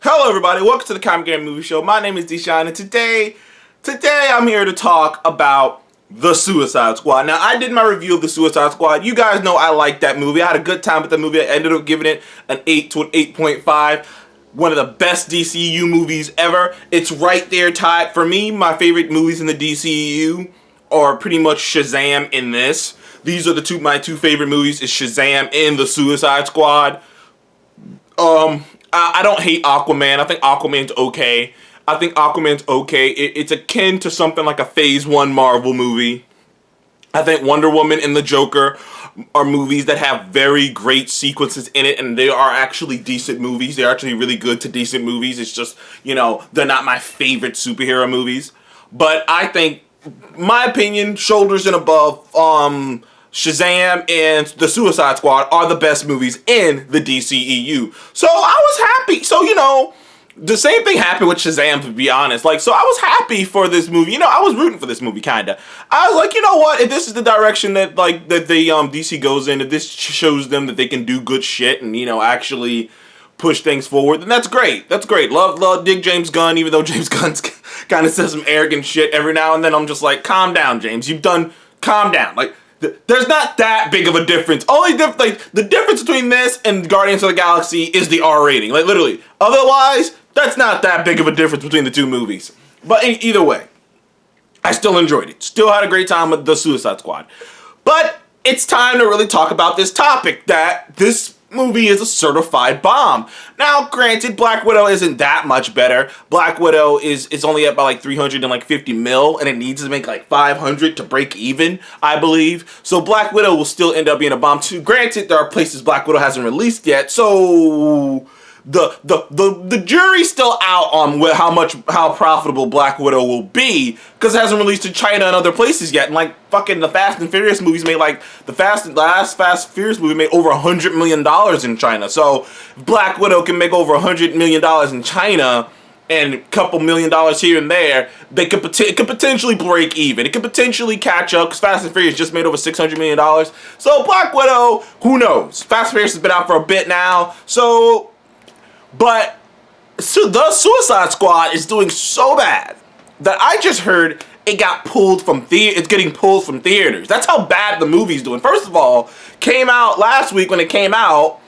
Hello everybody, welcome to the Comic Game Movie Show. My name is Deshaun, and today I'm here to talk about The Suicide Squad. Now, I did my review of The Suicide Squad. You guys know I liked that movie. I had a good time with the movie. I ended up giving it an 8 to an 8.5. One of the best DCEU movies ever. It's right there tied. For me, my favorite movies in the DCEU are pretty much Shazam and this. These are my two favorite movies, is Shazam and The Suicide Squad. I don't hate Aquaman. I think Aquaman's okay. It's akin to something like a Phase 1 Marvel movie. I think Wonder Woman and the Joker are movies that have very great sequences in it, and they are actually decent movies. They're actually really good to decent movies. It's just, they're not my favorite superhero movies. But I think, my opinion, shoulders and above, Shazam and The Suicide Squad are the best movies in the DCEU. So I was happy. So, the same thing happened with Shazam, to be honest. So I was happy for this movie. I was rooting for this movie, kinda. I was like, you know what? If this is the direction that, DC goes in, if this shows them that they can do good shit and, actually push things forward, then that's great. That's great. Dig James Gunn, even though James Gunn kind of says some arrogant shit every now and then. I'm just like, calm down, James. Calm down. There's not that big of a difference. The difference between this and Guardians of the Galaxy is the R rating. Literally. Otherwise, that's not that big of a difference between the two movies. But either way, I still enjoyed it. Still had a great time with The Suicide Squad. But it's time to really talk about this topic, that this movie is a certified bomb. Now, granted, Black Widow isn't that much better. Black Widow is only at about 350 mil, and it needs to make 500 to break even, I believe. So Black Widow will still end up being a bomb too. Granted, there are places Black Widow hasn't released yet, so the jury's still out on how profitable Black Widow will be, because it hasn't released in China and other places yet. And fucking the Fast and Furious movies made the last Fast and Furious movie made over $100 million in China. So if Black Widow can make over $100 million in China and a couple $1 million here and there, it could potentially break even. It could potentially catch up, because Fast and Furious just made over $600 million. So Black Widow, who knows? Fast and Furious has been out for a bit now, but The Suicide Squad is doing so bad that I just heard it got pulled from it's getting pulled from theaters. That's how bad the movie's doing. First of all, came out last week. When it came out,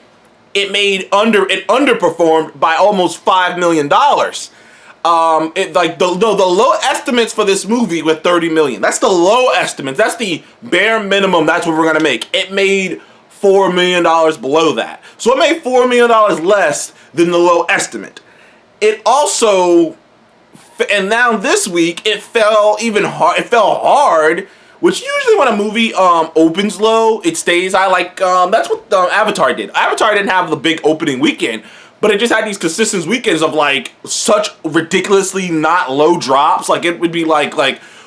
it underperformed by almost $5 million. The low estimates for this movie were $30 million. That's the low estimates. That's the bare minimum. That's what we're gonna make. It made $4 million below that. So it made $4 million less than the low estimate. It also, and now this week, it fell hard, which usually when a movie opens low, it stays high. That's what Avatar did. Avatar didn't have the big opening weekend, but it just had these consistent weekends of such ridiculously not low drops. It would be like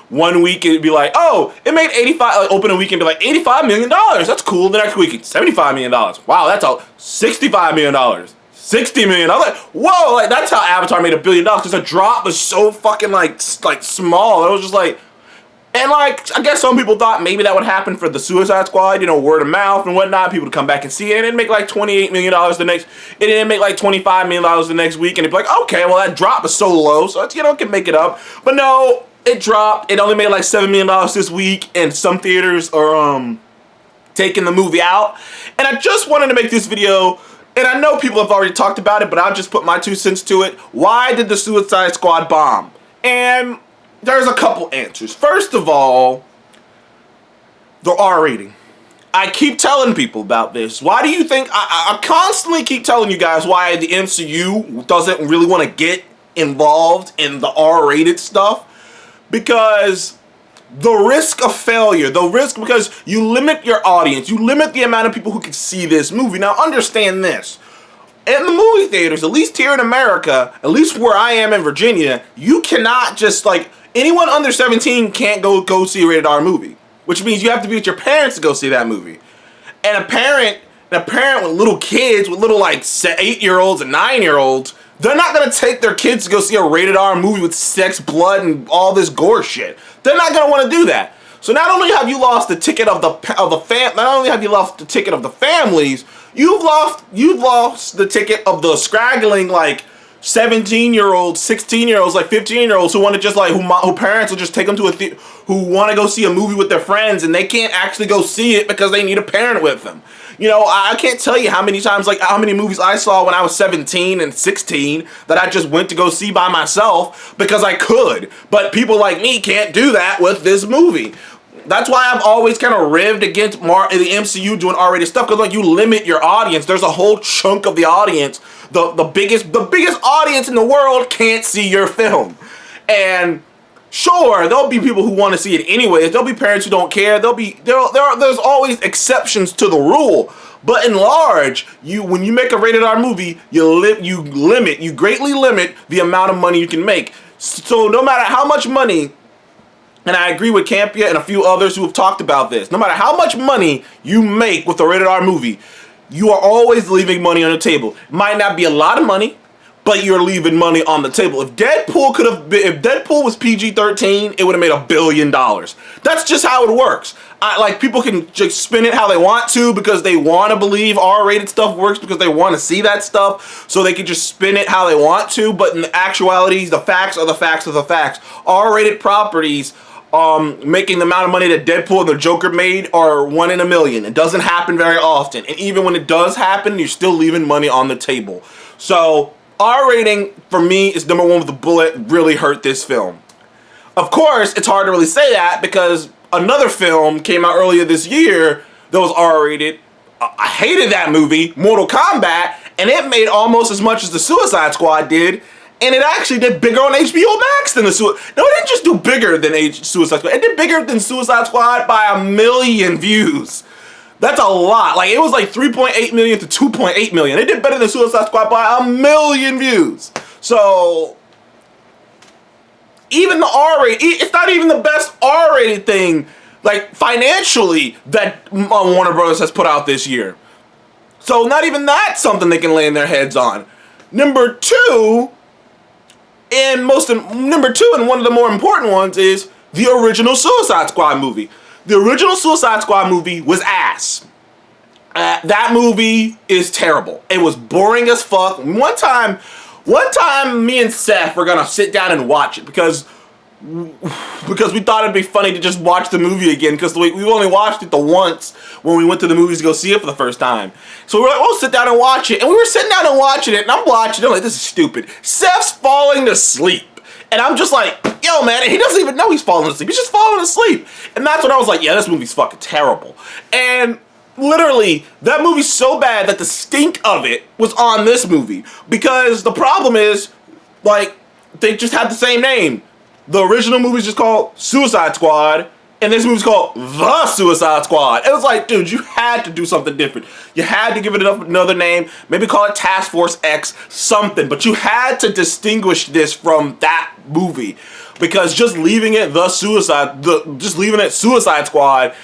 1 week it'd be oh, it made 85, open a weekend, be $85 million. That's cool. The next week, $75 million. Wow, that's all. $65 million. $60 million. I was whoa, that's how Avatar made $1 billion, because the drop was so fucking small. It was just and I guess some people thought maybe that would happen for The Suicide Squad, word of mouth and whatnot, people to come back and see it. It didn't make $28 million it didn't make $25 million the next week, and it'd be okay, well, that drop is so low, so it's, it can make it up. But no, it dropped. It only made $7 million this week, and some theaters are taking the movie out. And I just wanted to make this video, and I know people have already talked about it, but I'll just put my 2 cents to it. Why did The Suicide Squad bomb? And there's a couple answers. First of all, the R rating. I keep telling people about this. Why do you think, I constantly keep telling you guys why the MCU doesn't really want to get involved in the R-rated stuff? Because the risk of failure, because you limit your audience, you limit the amount of people who can see this movie. Now understand this, in the movie theaters, at least here in America, at least where I am in Virginia, you cannot just anyone under 17 can't go see a rated R movie, which means you have to be with your parents to go see that movie. And a parent with little kids, with little 8-year-olds and 9-year-olds, they're not gonna take their kids to go see a rated R movie with sex, blood, and all this gore shit. They're not gonna want to do that. So not only have you lost the ticket of the families, you've lost the ticket of the scraggling 17-year-olds, 16-year-olds, like 15-year-olds who want to just like who parents will just take them to who want to go see a movie with their friends and they can't actually go see it because they need a parent with them. You know, I can't tell you how many times, like how many movies I saw when I was 17 and 16 that I just went to go see by myself because I could. But people like me can't do that with this movie. That's why I've always kind of rived against the MCU doing R-rated stuff, because like you limit your audience. There's a whole chunk of the audience, the biggest audience in the world can't see your film. And sure, there'll be people who want to see it anyways. There'll be parents who don't care. There's always exceptions to the rule. But in large, when you make a rated R movie, you greatly limit the amount of money you can make. So no matter how much money, and I agree with Campia and a few others who have talked about this, no matter how much money you make with a rated R movie, you are always leaving money on the table. It might not be a lot of money, but you're leaving money on the table. If Deadpool was PG-13, it would have made $1 billion. That's just how it works. Like, people can just spin it how they want to because they want to believe R-rated stuff works because they want to see that stuff, so they can just spin it how they want to, but in actuality, the facts are the facts of the facts. R-rated properties making the amount of money that Deadpool and the Joker made are 1 in a million. It doesn't happen very often, and even when it does happen, you're still leaving money on the table. So R rating for me is number one with the bullet. Really hurt this film. Of course, it's hard to really say that because another film came out earlier this year that was R rated. I hated that movie, Mortal Kombat, and it made almost as much as the Suicide Squad did. And it actually did bigger on HBO Max than the Suicide. No, it didn't just do bigger than Suicide Squad. It did bigger than Suicide Squad by 1 million views. That's a lot. Like, it was like 3.8 million to 2.8 million. It did better than Suicide Squad by 1 million views. So, even the R-rated, it's not even the best R-rated thing, like, financially, that Warner Bros. Has put out this year. So, not even that's something they can lay in their heads on. Number two, and one of the more important ones, is the original Suicide Squad movie. The original Suicide Squad movie was ass. That movie is terrible. It was boring as fuck. One time, me and Seth were gonna sit down and watch it because we thought it'd be funny to just watch the movie again, because we only watched it the once when we went to the movies to go see it for the first time. So we were like, we'll sit down and watch it. And we were sitting down and watching it, and I'm watching it, I'm like, this is stupid. Seth's falling asleep. And I'm just like, yo, man, and he doesn't even know he's falling asleep. He's just falling asleep. And that's when I was like, yeah, this movie's fucking terrible. And literally, that movie's so bad that the stink of it was on this movie. Because the problem is, like, they just had the same name. The original movie's just called Suicide Squad, and this movie's called The Suicide Squad. It was like, dude, you had to do something different. You had to give it another name, maybe call it Task Force X, something. But you had to distinguish this from that movie, because just leaving it Suicide Squad,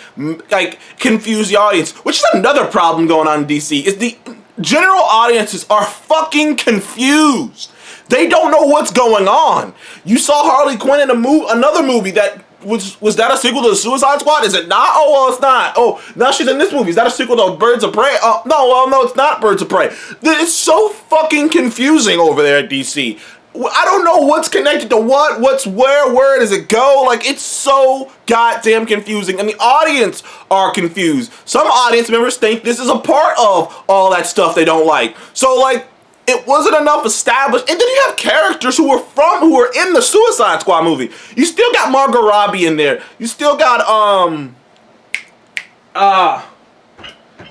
like, confused the audience, which is another problem going on in DC. Is the general audiences are fucking confused. They don't know what's going on. You saw Harley Quinn in another movie that was that a sequel to the Suicide Squad? Is it not? Oh, well, it's not. Oh, now she's in this movie. Is that a sequel to Birds of Prey? No, it's not Birds of Prey. It's so fucking confusing over there at DC. I don't know what's connected to what's where does it go? Like, it's so goddamn confusing, and the audience are confused. Some audience members think this is a part of all that stuff they don't like. So, like, it wasn't enough established. And then you have characters who were in the Suicide Squad movie. You still got Margot Robbie in there. You still got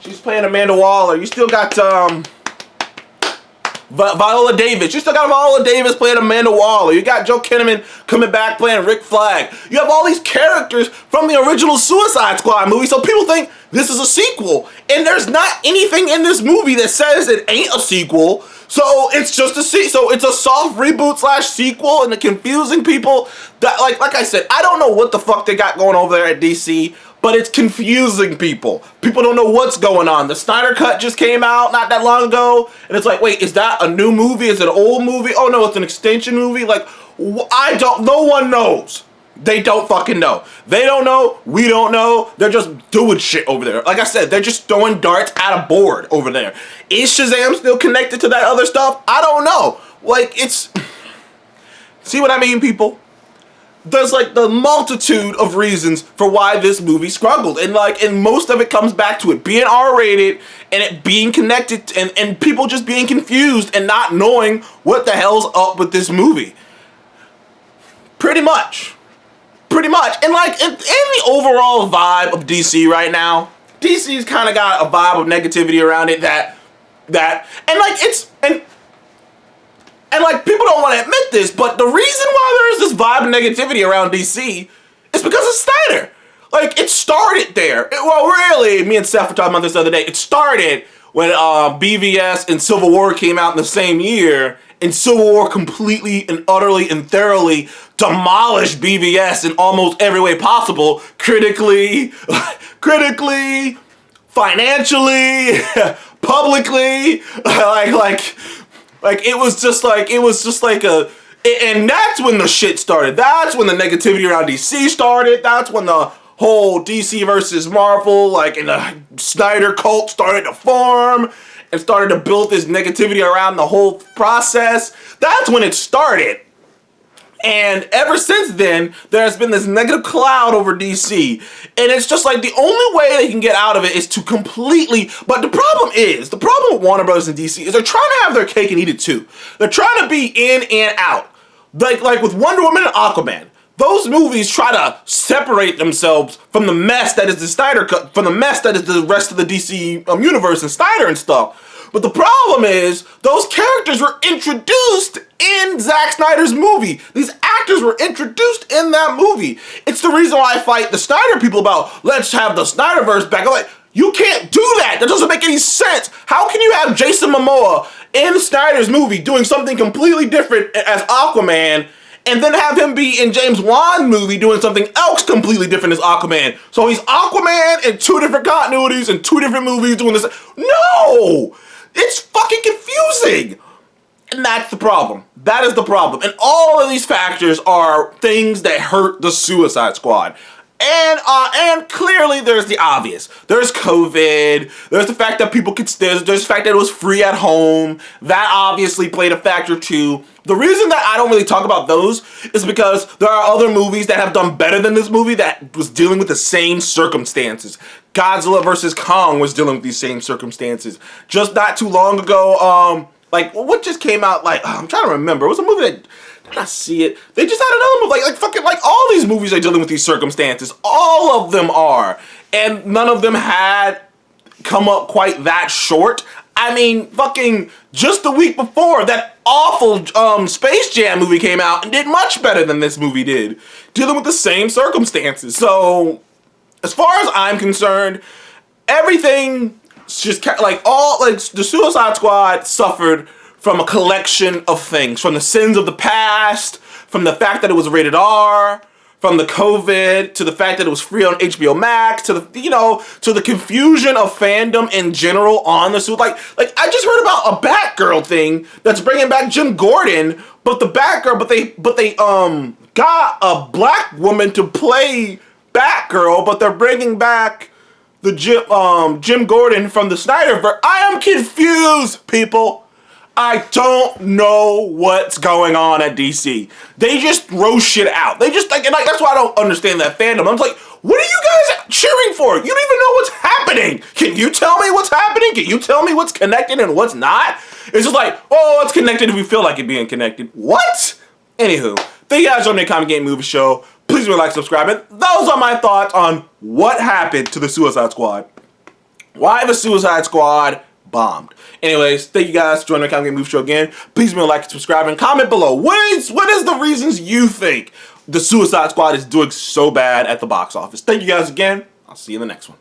she's playing Amanda Waller. You still got Viola Davis. You still got Viola Davis playing Amanda Waller. You got Joe Kinnaman coming back playing Rick Flag. You have all these characters from the original Suicide Squad movie, so people think this is a sequel. And there's not anything in this movie that says it ain't a sequel. So it's just so it's a soft reboot / sequel, and the confusing people that, like I said, I don't know what the fuck they got going over there at DC, but it's confusing people. People don't know what's going on. The Snyder Cut just came out not that long ago, and it's like, wait, is that a new movie? Is it an old movie? Oh no, it's an extension movie. Like, no one knows. They don't fucking know. They don't know. We don't know. They're just doing shit over there. Like I said, they're just throwing darts at a board over there. Is Shazam still connected to that other stuff? I don't know. Like, it's... See what I mean, people? There's, like, the multitude of reasons for why this movie struggled. And, like, and most of it comes back to it being R-rated and it being connected and people just being confused and not knowing what the hell's up with this movie. Pretty much. Pretty much. And, like, in the overall vibe of DC right now, DC's kind of got a vibe of negativity around it that, and, like, it's, and like, people don't want to admit this, but the reason why there's this vibe of negativity around DC is because of Snyder. Like, it started there. Well, really, me and Seth were talking about this the other day. It started when BVS and Civil War came out in the same year, and Civil War completely and utterly and thoroughly demolished BVS in almost every way possible. Critically, financially, publicly, like, it was just like a, and that's when the shit started. That's when the negativity around DC started. That's when the whole DC versus Marvel, like, and the Snyder cult started to form and started to build this negativity around the whole process. That's when it started. And ever since then, there's been this negative cloud over DC. And it's just like the only way they can get out of it is to completely... But the problem with Warner Bros. And DC is they're trying to have their cake and eat it too. They're trying to be in and out. Like with Wonder Woman and Aquaman. Those movies try to separate themselves from the mess that is the Snyder Cut, from the mess that is the rest of the DC universe and Snyder and stuff. But the problem is, those characters were introduced in Zack Snyder's movie. These actors were introduced in that movie. It's the reason why I fight the Snyder people about, let's have the Snyderverse back. I'm like, you can't do that. That doesn't make any sense. How can you have Jason Momoa in Snyder's movie doing something completely different as Aquaman, and then have him be in James Wan's movie doing something else completely different as Aquaman? So he's Aquaman in two different continuities and two different movies doing this. No! It's fucking confusing! And that's the problem. That is the problem. And all of these factors are things that hurt the Suicide Squad. And clearly there's the obvious. There's COVID. There's the fact that people could... There's the fact that it was free at home. That obviously played a factor too. The reason that I don't really talk about those is because there are other movies that have done better than this movie that was dealing with the same circumstances. Godzilla vs. Kong was dealing with these same circumstances. Just not too long ago, like, what just came out, like, I'm trying to remember. It was a movie that... Did I see it? They just had another movie, like fucking, like, all these movies are dealing with these circumstances. All of them are. And none of them had come up quite that short. I mean, fucking just the week before, that awful Space Jam movie came out and did much better than this movie did. Dealing with the same circumstances. So, as far as I'm concerned, everything just, like, the Suicide Squad suffered from a collection of things. From the sins of the past, from the fact that it was rated R, from the COVID, to the fact that it was free on HBO Max, to the, you know, to the confusion of fandom in general on the suit. Like I just heard about a Batgirl thing that's bringing back Jim Gordon, but the Batgirl, but they got a black woman to play Batgirl, but they're bringing back the Jim Gordon from the Snyderverse. I am confused, people. I don't know what's going on at DC. They just throw shit out. They just, like, and like, that's why I don't understand that fandom. I'm like, what are you guys cheering for? You don't even know what's happening. Can you tell me what's happening? Can you tell me what's connected and what's not? It's just like, oh, it's connected if we feel like it being connected. What? Anywho, thank you guys for joining the Comic Game Movie Show. Please like, subscribe, and those are my thoughts on what happened to the Suicide Squad. Why the Suicide Squad bombed. Anyways, thank you guys for joining the Comic Game Movie Show again. Please like and subscribe and comment below. What is the reasons you think the Suicide Squad is doing so bad at the box office? Thank you guys again. I'll see you in the next one.